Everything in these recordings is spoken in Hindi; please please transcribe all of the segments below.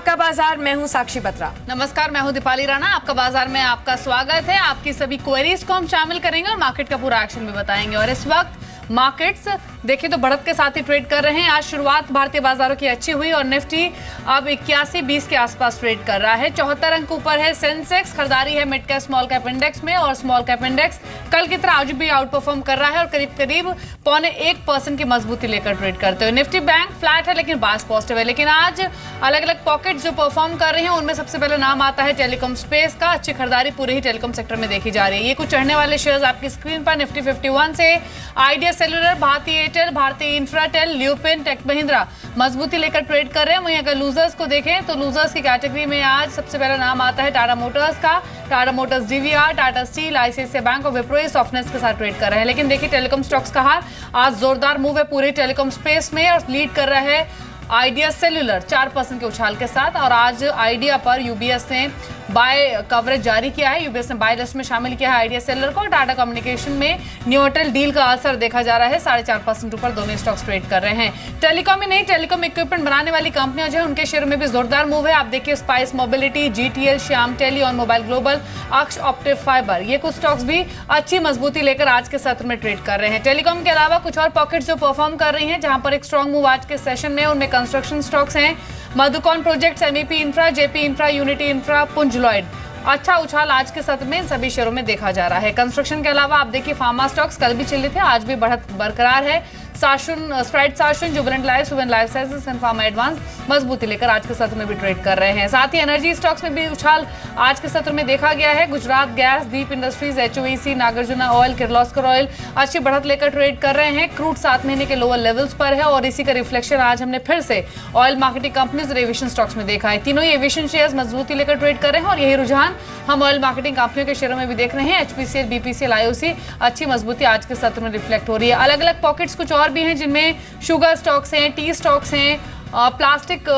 आपका बाजार, मैं हूं साक्षी बत्रा। नमस्कार, मैं हूं दीपाली राणा। आपका बाजार में आपका स्वागत है। आपकी सभी क्वेरीज को हम शामिल करेंगे और मार्केट का पूरा एक्शन भी बताएंगे। और इस वक्त मार्केट्स देखिए तो बढ़त के साथ ही ट्रेड कर रहे हैं। आज शुरुआत भारतीय बाजारों की अच्छी हुई और निफ्टी अब 81-20 के आसपास ट्रेड कर रहा है। 74 अंक ऊपर है सेंसेक्स। खरीदारी है mid cap small cap index में और स्मॉल कैप इंडेक्स कल की तरह आज भी आउट परफॉर्म कर रहा है और करीब करीब 0.25% की मजबूती लेकर ट्रेड करते हुए। निफ्टी बैंक फ्लैट है लेकिन बायस पॉजिटिव है। लेकिन आज अलग अलग पॉकेट जो परफॉर्म कर रहे हैं उनमें सबसे पहले नाम आता है टेलीकॉम स्पेस का। अच्छी खरीदारी पूरे ही टेलीकॉम सेक्टर में देखी जा रही है। ये कुछ चढ़ने वाले शेयर्स आपकी स्क्रीन पर निफ्टी 51 से Idea Cellular, Bharti Airtel, Bharti Infratel, Lupin, Tech Mahindra मजबूती लेकर ट्रेड कर रहे हैं। वहीं अगर लूजर्स को देखें तो लूजर्स की कैटेगरी में आज सबसे पहला नाम आता है टाटा मोटर्स का। Tata Motors, DVR, Tata steel, ICICI bank और विप्रो सॉफ्टनेस के साथ ट्रेड कर रहे हैं। लेकिन देखिए टेलीकॉम स्टॉक्स का हाल आज जोरदार मूव है पूरे टेलीकॉम स्पेस में और लीड कर रहा है आइडिया सेल्युलर 4% के उछाल के साथ। और आज आइडिया पर यूबीएस ने बाय कवरेज जारी किया है। यूबीएस ने बाय लिस्ट में शामिल किया है आइडिया सेल्युलर को। टाटा कम्युनिकेशन में न्यूटेल डील का असर देखा जा रहा है। 4.5% ऊपर दोनों स्टॉक्स ट्रेड कर रहे हैं। टेलीकॉम ही नहीं, टेलीकॉम इक्विपमेंट बनाने वाली कंपनियां जो है उनके शेयर में भी जोरदार मूव है। आप देखिए Spice Mobility, GTL, Shyam Tele, On Mobile Global, Aksh ऑप्टिव fibre, ये कुछ स्टॉक्स भी अच्छी मजबूती लेकर आज के सत्र में ट्रेड कर रहे हैं। टेलीकॉम के अलावा कुछ और पॉकेट्स जो परफॉर्म कर रही हैं जहां पर एक स्ट्रॉन्ग मूव आज के सेशन में, उनमें कंस्ट्रक्शन स्टॉक्स हैं। Madhucon projects, MEP infra, JP infra, unity infra, पुंज लॉयड। अच्छा उछाल आज के सत्र में इन सभी शेयरों में देखा जा रहा है। कंस्ट्रक्शन के अलावा आप देखिए फार्मा स्टॉक्स कल भी चले थे, आज भी बढ़त बरकरार है। Strides Shasun, Jubilant Life, Suven Life Sciences and pharma advance मजबूती लेकर आज के सत्र में भी ट्रेड कर रहे हैं। साथ ही एनर्जी स्टॉक्स में भी उछाल आज के सत्र में देखा गया है। Gujarat Gas, Deep Industries, HOEC, Nagarjuna Oil, Kirloskar Oil अच्छी बढ़त लेकर ट्रेड कर रहे हैं। क्रूड 7 महीने के लोअर लेवल्स पर है और इसी का रिफ्लेक्शन आज हमने फिर से ऑयल मार्केटिंग कंपनीज और एविएशन स्टॉक्स में देखा है। तीनों ही एविएशन शेयर्स मजबूती लेकर ट्रेड कर रहे हैं और यही रुझान हम ऑयल मार्केटिंग कंपनियों के शेयरों में भी देख रहे हैं। एचपीसीएल, बीपीसीएल, आईओसी अच्छी मजबूती आज के सत्र में रिफ्लेक्ट हो रही है। अलग अलग पॉकेट्स कुछ और भी हैं जिनमें शुगर स्टॉक्स हैं, टी स्टॉक्स हैं, प्लास्टिक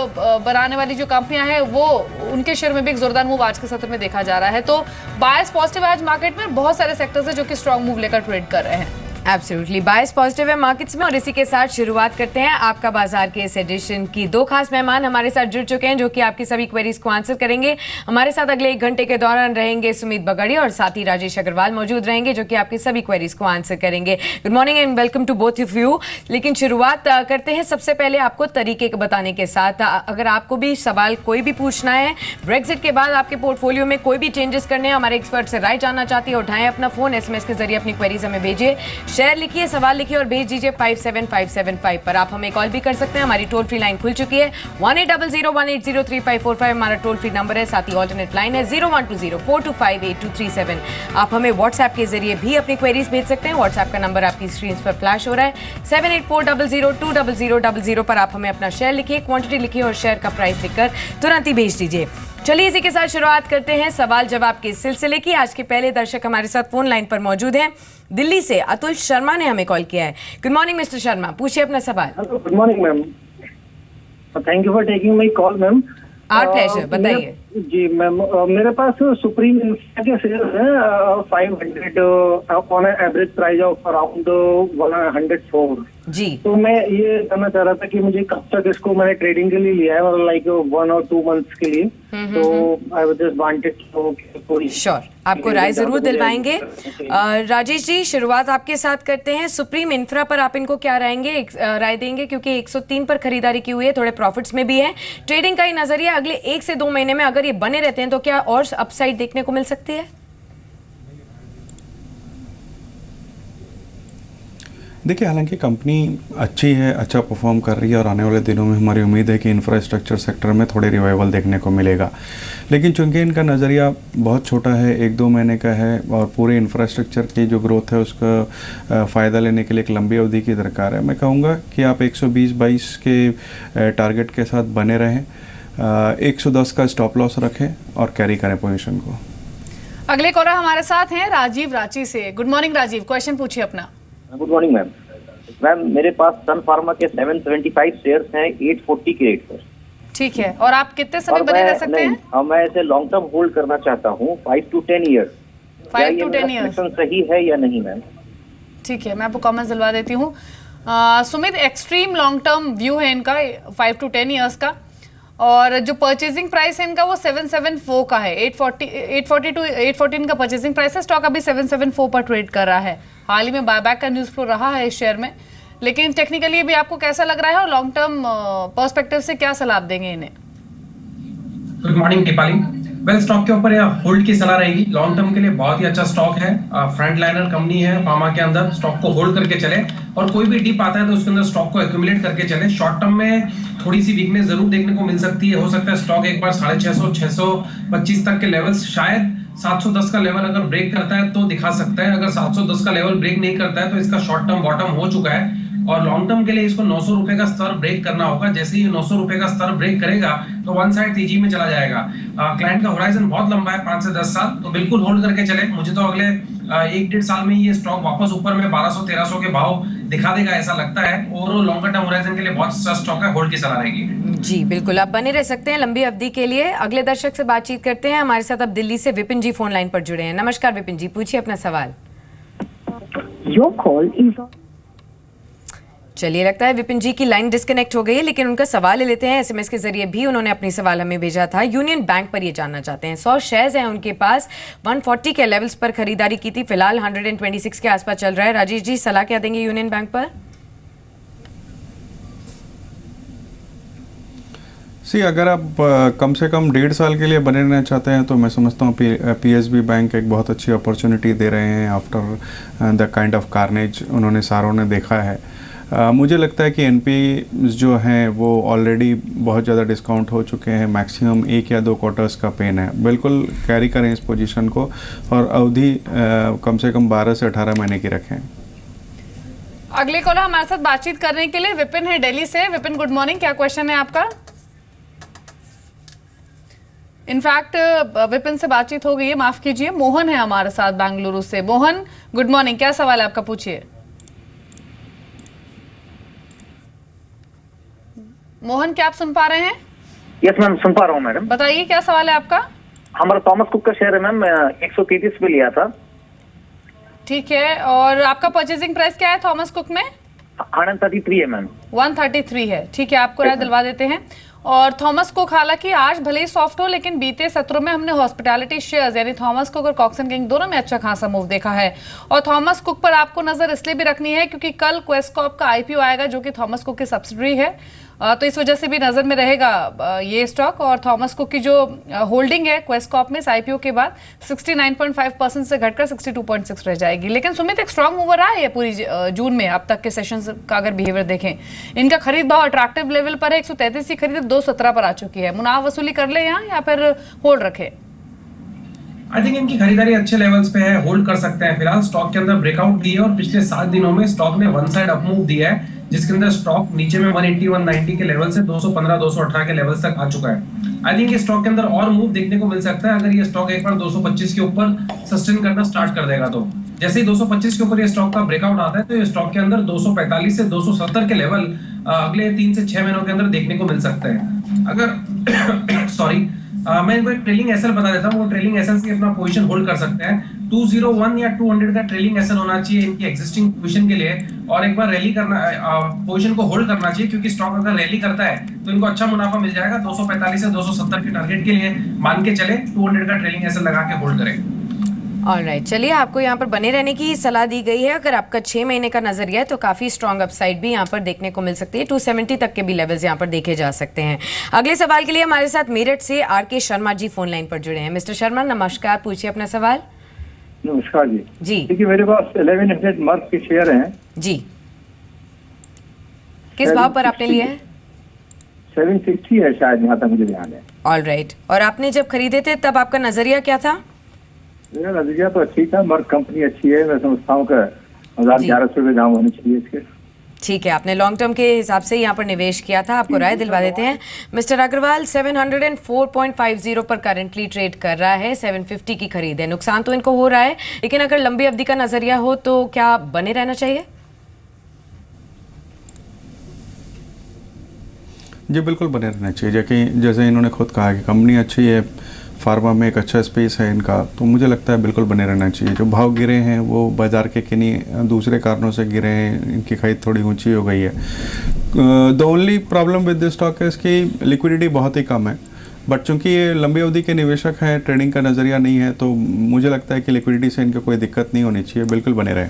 बनाने वाली जो कंपनियां हैं वो उनके शेयर में भी एक जोरदार मूव आज के सत्र में देखा जा रहा है। तो बायस पॉजिटिव आज मार्केट में बहुत सारे सेक्टर्स हैं जो कि स्ट्रॉन्ग मूव लेकर ट्रेड कर रहे हैं। एब्सोल्युटली बायस पॉजिटिव है मार्केट्स में और इसी के साथ शुरुआत करते हैं आपका बाजार के इस एडिशन की। दो खास मेहमान हमारे साथ जुड़ चुके हैं जो कि आपकी सभी क्वेरीज को आंसर करेंगे। हमारे साथ अगले 1 घंटे के दौरान रहेंगे सुमित बगड़िया और साथ ही राजेश अग्रवाल मौजूद रहेंगे जो कि आपकी सभी क्वेरीज को आंसर करेंगे। Good morning and welcome to both of you. लेकिन शुरुआत करते हैं सबसे पहले आपको तरीके बताने के साथ। अगर आपको भी सवाल कोई भी पूछना है, ब्रेक्जिट के बाद आपके पोर्टफोलियो में कोई भी चेंजेस करने हैं, हमारे एक्सपर्ट से राय जानना चाहती है, उठाएं अपना फोन, एसएमएस के जरिए अपनी क्वेरीज हमें भेजिए, शेयर लिखिए, सवाल लिखिए और भेज दीजिए 57575 पर। आप हमें कॉल भी कर सकते हैं, हमारी टोल फ्री लाइन खुल चुकी है 180018035545 हमारा टोल फ्री नंबर है। साथ ही ऑल्टरनेट लाइन है 012042582237। आप हमें व्हाट्सएप के जरिए भी अपनी क्वेरीज भेज सकते हैं। व्हाट्सएप का नंबर आपकी स्क्रीन पर फ्लैश हो रहा है 7840020000 पर। आप हमें अपना शेयर लिखिए, क्वांटिटी लिखिए और शेयर का प्राइस लिखकर तुरंत ही भेज दीजिए। चलिए इसी के साथ शुरुआत करते हैं सवाल जवाब के सिलसिले की। आज के पहले दर्शक हमारे साथ फोन लाइन पर मौजूद हैं। दिल्ली से अतुल शर्मा ने हमें कॉल किया है। गुड मॉर्निंग मिस्टर शर्मा, पूछिए अपना सवाल। Good morning ma'am, thank you for taking my call ma'am. Our pleasure, बताइए। जी मैम, मेरे पास सुप्रीम इंफ्रा के शेयर हैं 500 on average price of around 104 जी। तो मैं ये जानना चाह रहा था कि मुझे कब तक इसको मैंने ट्रेडिंग के लिए लिया है, मतलब लाइक 1 और 2 मंथ्स के लिए। तो I just wanted to sure, आपको राय जरूर दिलवाएंगे। राजेश जी, शुरुआत आपके साथ करते हैं। सुप्रीम इंफ्रा पर आप इनको क्या राय देंगे, क्योंकि 103 पर खरीदारी की हुई है, थोड़े प्रॉफिट्स में भी है। ट्रेडिंग का ही नजरिया अगले 1 से 2 महीने में अगर ये बने रहते हैं तो क्या और अपसाइड देखने को मिल सकती है? देखिए, हालांकि कंपनी अच्छी है, अच्छा परफॉर्म कर रही है और आने वाले दिनों में हमारी उम्मीद है कि इंफ्रास्ट्रक्चर सेक्टर में थोड़े रिवाइवल देखने को मिलेगा। लेकिन चूंकि इनका नज़रिया बहुत छोटा है, 1-2 महीने का है और पूरे इंफ्रास्ट्रक्चर की जो ग्रोथ है उसका फ़ायदा लेने के लिए एक लंबी अवधि की दरकार है। मैं कहूँगा कि आप 120-22 के टारगेट के साथ बने रहें, 110 का स्टॉप लॉस रखें और कैरी करें पोजीशन को। अगले कॉलर हमारे साथ हैं राजीव रांची से। गुड मॉर्निंग राजीव, क्वेश्चन पूछिए अपना। Good morning ma'am. मैम, मेरे पास सन फार्मा के 775 शेयर्स हैं 840 के रेट पर। ठीक है, और आप कितने समय बने रह सकते हैं? मैं इसे लॉन्ग टर्म होल्ड करना चाहता हूँ 5 to 10 ईयर्स। 5 to 10 ईयर्स सही है या नहीं मैम? ठीक है, मैं आपको कमेंट्स दिलवा देती हूँ। Sumit, extreme long term view है इनका 5 to 10 ईयर्स का। और जो परचेजिंग प्राइस है इनका वो 774 का है। 840 टू 814 का परचेजिंग प्राइस है। स्टॉक अभी 774 पर ट्रेड कर रहा है। हाल ही में बायबैक का न्यूज फ्लो रहा है इस शेयर में, लेकिन टेक्निकली भी आपको कैसा लग रहा है और लॉन्ग टर्म पर्सपेक्टिव से क्या सलाह देंगे इन्हें? Good morning Deepali. Well, stock के ऊपर होल्ड की सलाह रहेगी। लॉन्ग टर्म के लिए बहुत ही अच्छा स्टॉक है। फ्रंट लाइनर कंपनी है फार्मा के अंदर। स्टॉक को होल्ड करके चले और कोई भी डिप आता है तो उसके अंदर स्टॉक को एक्यूमुलेट करके चले। शॉर्ट टर्म में थोड़ी सी वीकनेस जरूर देखने को मिल सकती है। हो सकता है स्टॉक एक बार 650 625 तक के लेवल्स, शायद 710 का लेवल अगर ब्रेक करता है तो दिखा सकता है। अगर 710 का लेवल ब्रेक नहीं करता है तो इसका शॉर्ट टर्म बॉटम हो चुका है और लॉन्ग टर्म के लिए इसको 900 रुपए का स्तर ब्रेक करना होगा। जैसे ही 900 रुपए का स्तर ब्रेक करेगा तो वन साइड तेजी में चला जाएगा। क्लाइंट का होराइजन बहुत लंबा है, 5 से 10 साल, तो बिल्कुल होल्ड करके चले। मुझे तो अगले 1-1.5 साल में ये स्टॉक वापस ऊपर में 1200-1300 के भाव दिखा देगा ऐसा लगता है। ओवरऑल लॉन्गर टर्म होराइजन के लिए बहुत अच्छा स्टॉक है, होल्ड की सलाह रहेगी। जी बिल्कुल, आप बने रह सकते हैं लंबी अवधि के लिए। अगले दर्शक से बातचीत करते हैं। हमारे साथ अब दिल्ली से विपिन जी फोन लाइन पर जुड़े हैं। नमस्कार विपिन जी, पूछिए अपना सवाल। चलिए, लगता है विपिन जी की लाइन डिस्कनेक्ट हो गई है, लेकिन उनका सवाल ले लेते हैं। एसएमएस के जरिए भी उन्होंने अपनी सवाल हमें भेजा था। यूनियन बैंक पर ये जानना चाहते हैं। 100 शेयर्स हैं उनके पास, 140 के लेवल्स पर खरीदारी की थी, फिलहाल 126 के आसपास चल रहा है। राजेश जी, सलाह क्या देंगे यूनियन बैंक पर? अगर आप कम से कम 1.5 साल के लिए बने रहना चाहते हैं तो मैं समझता हूँ पीएसबी बैंक एक बहुत अच्छी अपॉर्चुनिटी दे रहे हैं after the kind of carnage उन्होंने सारों ने देखा है। मुझे लगता है कि एनपी जो हैं वो ऑलरेडी बहुत ज़्यादा डिस्काउंट हो चुके हैं। मैक्सिमम 1 या 2 क्वार्टर्स का पेन है। बिल्कुल कैरी करें इस पोजीशन को और अवधि कम से कम 12 से 18 महीने की रखें। अगले कॉलर हमारे साथ बातचीत करने के लिए विपिन है दिल्ली से। विपिन, गुड मॉर्निंग, क्या क्वेश्चन है आपका? इनफैक्ट विपिन से बातचीत हो गई है, माफ कीजिए। मोहन है हमारे साथ बेंगलुरु से। मोहन, गुड मॉर्निंग, क्या सवाल है आपका, पूछिए। मोहन, क्या आप सुन पा रहे हैं? यस मैम, सुन पा रहा हूँ मैडम। बताइए क्या सवाल है आपका? हमारा थॉमस कुक का शेयर है मैम, 133 पे लिया था। ठीक है, और आपका परचेजिंग प्राइस क्या है थॉमस कुक में? 133 है मैम। 133 है, ठीक है, आपको राय दिलवा देते हैं। और थॉमस कुक हालांकि आज भले ही सॉफ्ट हो, लेकिन बीते सत्रों में हमने हॉस्पिटैलिटी शेयर्स यानी थॉमस कुक और कॉक्स एंड किंग दोनों में अच्छा खासा मूव देखा है। और थॉमस कुक पर आपको नजर इसलिए भी रखनी है क्योंकि कल क्वेस्कॉप का आईपीओ आएगा जो कि थॉमस कुक की सब्सिडरी है, तो इस वजह से भी नजर में रहेगा ये स्टॉक। और थॉमस कुक की जो होल्डिंग है क्वेस्कॉप में इस आईपीओ के बाद 69.5% से घटकर 62.6 रह जाएगी। लेकिन सुमित, एक स्ट्रांग मूवर रहा है ये पूरी जून में अब तक के सेशंस का अगर बिहेवियर देखें, इनका खरीद भाव अट्रैक्टिव लेवल पर है। 133 की खरीद 217 पर आ चुकी है। मुनाफा वसूली कर ले यहाँ या फिर होल्ड रखे? आई थिंक इनकी खरीदारी अच्छे लेवल्स पे है, होल्ड कर सकते हैं। फिलहाल स्टॉक के अंदर ब्रेकआउट दी है और पिछले 7 दिनों में स्टॉक ने वन साइड अप मूव दिया है, जिसके अंदर स्टॉक नीचे में 180-190 के लेवल से 215-218 के लेवल्स तक आ चुका है। आई थिंक ये स्टॉक के अंदर और मूव देखने को मिल सकता है अगर ये स्टॉक एक बार 225 के ऊपर सस्टेन करना स्टार्ट कर देगा तो। जैसे ही 225 के ऊपर ये स्टॉक का ब्रेकआउट आता है तो ये स्टॉक के अंदर 245 से 270 के लेवल अगले 3 से 6 महीनों के अंदर देखने को मिल सकते हैं। अगर सॉरी मैं इनको एक ट्रेलिंग एसएल बता देता हूँ। वो ट्रेलिंग एसएल से अपना पोजीशन होल्ड कर सकते हैं। 201 या 200 का ट्रेलिंग एसएल होना चाहिए इनकी एग्जिस्टिंग पोजीशन के लिए और एक बार रैली करना, पोजीशन को होल्ड करना चाहिए क्योंकि स्टॉक अगर रैली करता है तो इनको अच्छा मुनाफा मिल जाएगा। 245 से 270 के टारगेट के लिए मान के चले, 200 का ट्रेलिंग एसएल लगा के होल्ड करें। ऑलराइट, चलिए, आपको यहाँ पर बने रहने की सलाह दी गई है। अगर आपका 6 महीने का नजरिया है तो काफी स्ट्रॉन्ग अपसाइड भी यहाँ पर देखने को मिल सकती है। 270 तक के भी लेवल्स यहाँ पर देखे जा सकते हैं। अगले सवाल के लिए हमारे साथ मेरठ से R K. Sharma ji phone line पर जुड़े हैं। मिस्टर शर्मा, नमस्कार, पूछिए अपना सवाल। नमस्कार जी। जी, देखिए, मेरे पास 1100 मर्क के शेयर हैं जी, किस भाव पर आपने लिया है? 760 है शायद, यहाँ तक मुझे ध्यान है। ऑलराइट, और आपने जब खरीदे थे तब आपका नजरिया क्या था? मेरा नजरिया तो ठीक है, मर्क कंपनी अच्छी है। मैं समझता हूँ कि 1100 रुपये दाम होने चाहिए इसके। ठीक है, आपने लॉन्ग टर्म के हिसाब से यहाँ पर निवेश किया था। आपको राय दिलवा देते हैं। मिस्टर अग्रवाल 704.50 पर करंटली ट्रेड कर रहा है। 750 की खरीद है। नुकसान तो इनको हो रहा है, लेकिन अगर लंबी अवधि का नजरिया हो तो क्या बने रहना चाहिए? जी बिल्कुल बने रहना चाहिए। जैसे इन्होंने खुद कहा कि कंपनी अच्छी है, फार्मा में एक अच्छा स्पेस है इनका, तो मुझे लगता है बिल्कुल बने रहना चाहिए। जो भाव गिरे हैं वो बाज़ार के किन्हीं दूसरे कारणों से गिरे हैं, इनकी खरीद थोड़ी ऊंची हो गई है। The only problem with this stock है इसकी लिक्विडिटी बहुत ही कम है, बट चूंकि ये लंबी अवधि के निवेशक हैं, ट्रेडिंग का नज़रिया नहीं है, तो मुझे लगता है कि लिक्विडिटी से इनके कोई दिक्कत नहीं होनी चाहिए, बिल्कुल बने रहे।